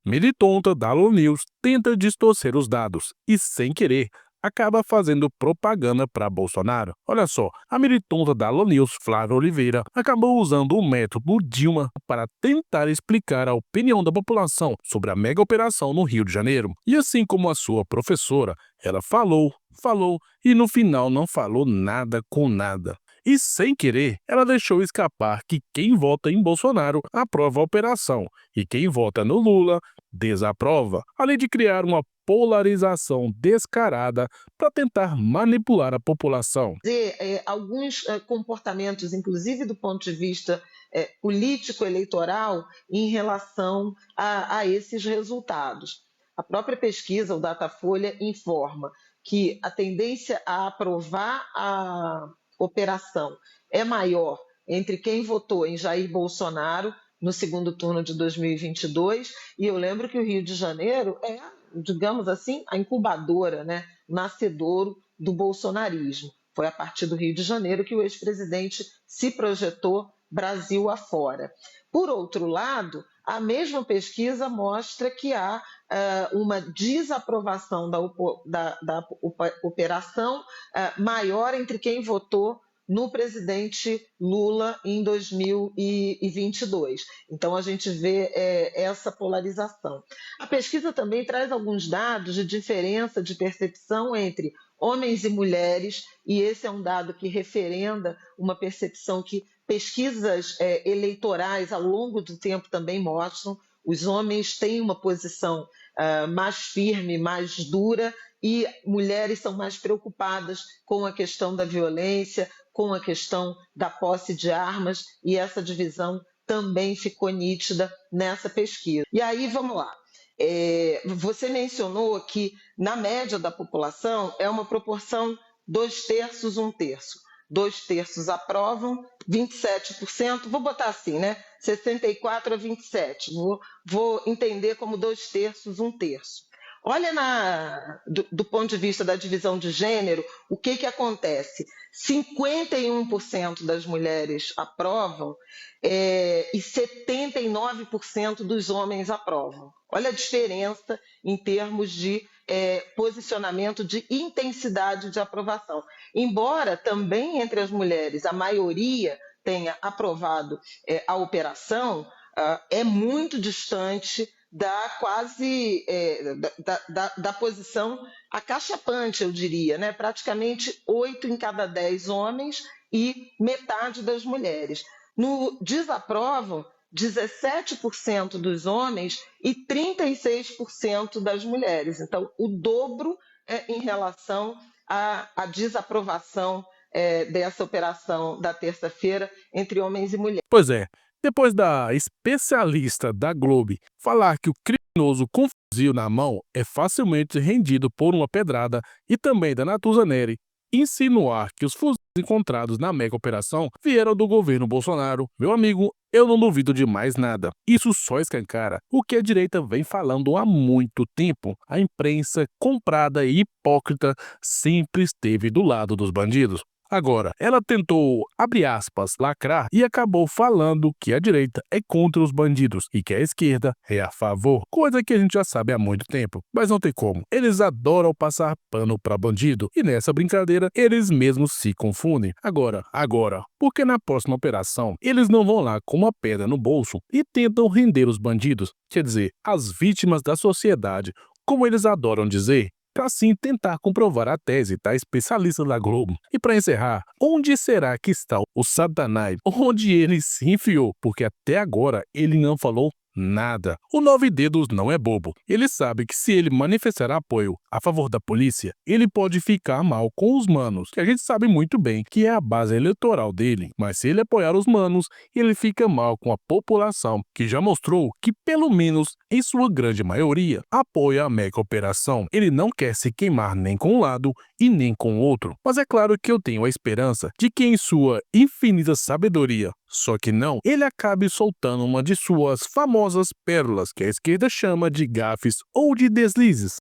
Militonta da Allo News tenta distorcer os dados e, sem querer, acaba fazendo propaganda para Bolsonaro. Olha só, a militonta da Allo News, Flávia Oliveira, acabou usando o método Dilma para tentar explicar a opinião da população sobre a mega operação no Rio de Janeiro. E assim como a sua professora, ela falou e no final não falou nada com nada. E, sem querer, ela deixou escapar que quem vota em Bolsonaro aprova a operação e quem vota no Lula desaprova, além de criar uma polarização descarada para tentar manipular a população. Alguns comportamentos, inclusive do ponto de vista político-eleitoral, em relação a esses resultados. A própria pesquisa, o Datafolha, informa que a tendência a aprovar a operação é maior entre quem votou em Jair Bolsonaro no segundo turno de 2022, e eu lembro que o Rio de Janeiro é, digamos assim, a incubadora, né, nascedouro do bolsonarismo. Foi a partir do Rio de Janeiro que o ex-presidente se projetou Brasil afora. Por outro lado, a mesma pesquisa mostra que há uma desaprovação da operação maior entre quem votou no presidente Lula em 2022. Então, a gente vê essa polarização. A pesquisa também traz alguns dados de diferença de percepção entre homens e mulheres, e esse é um dado que referenda uma percepção que pesquisas eleitorais ao longo do tempo também mostram. Os homens têm uma posição mais firme, mais dura, e mulheres são mais preocupadas com a questão da violência, com a questão da posse de armas, e essa divisão também ficou nítida nessa pesquisa. E aí, vamos lá. Você mencionou que, na média da população, é uma proporção 2/3, 1/3. 2/3 aprovam, 27%, vou botar assim, né? 64 a 27, vou entender como 2/3, 1/3. Olha, do ponto de vista da divisão de gênero, o que acontece? 51% das mulheres aprovam e 79% dos homens aprovam. Olha a diferença em termos de posicionamento de intensidade de aprovação. Embora também entre as mulheres a maioria tenha aprovado a operação, é muito distante da posição acachapante, eu diria, né? Praticamente 8 em cada 10 homens e metade das mulheres. No desaprovam 17% dos homens e 36% das mulheres. Então, o dobro em relação à desaprovação dessa operação da terça-feira entre homens e mulheres. Pois é, depois da especialista da Globo falar que o criminoso com fuzil na mão é facilmente rendido por uma pedrada, e também da Natuza Neri insinuar que os fuzis encontrados na mega operação vieram do governo Bolsonaro, meu amigo, eu não duvido de mais nada. Isso só escancara o que a direita vem falando há muito tempo. A imprensa comprada e hipócrita sempre esteve do lado dos bandidos. Agora, ela tentou, abre aspas, lacrar e acabou falando que a direita é contra os bandidos e que a esquerda é a favor, coisa que a gente já sabe há muito tempo. Mas não tem como, eles adoram passar pano para bandido e nessa brincadeira eles mesmos se confundem. Agora, porque na próxima operação eles não vão lá com uma pedra no bolso e tentam render os bandidos, quer dizer, as vítimas da sociedade, como eles adoram dizer, para assim tentar comprovar a tese da especialista da Globo. E para encerrar, onde será que está o Satanás? Onde ele se enfiou? Porque até agora ele não falou nada. O Nove Dedos não é bobo. Ele sabe que se ele manifestar apoio a favor da polícia, ele pode ficar mal com os manos, que a gente sabe muito bem que é a base eleitoral dele. Mas se ele apoiar os manos, ele fica mal com a população, que já mostrou que, pelo menos em sua grande maioria, apoia a mega operação. Ele não quer se queimar nem com um lado e nem com o outro. Mas é claro que eu tenho a esperança de que, em sua infinita sabedoria, só que não, ele acabe soltando uma de suas famosas pérolas, que a esquerda chama de gafes ou de deslizes.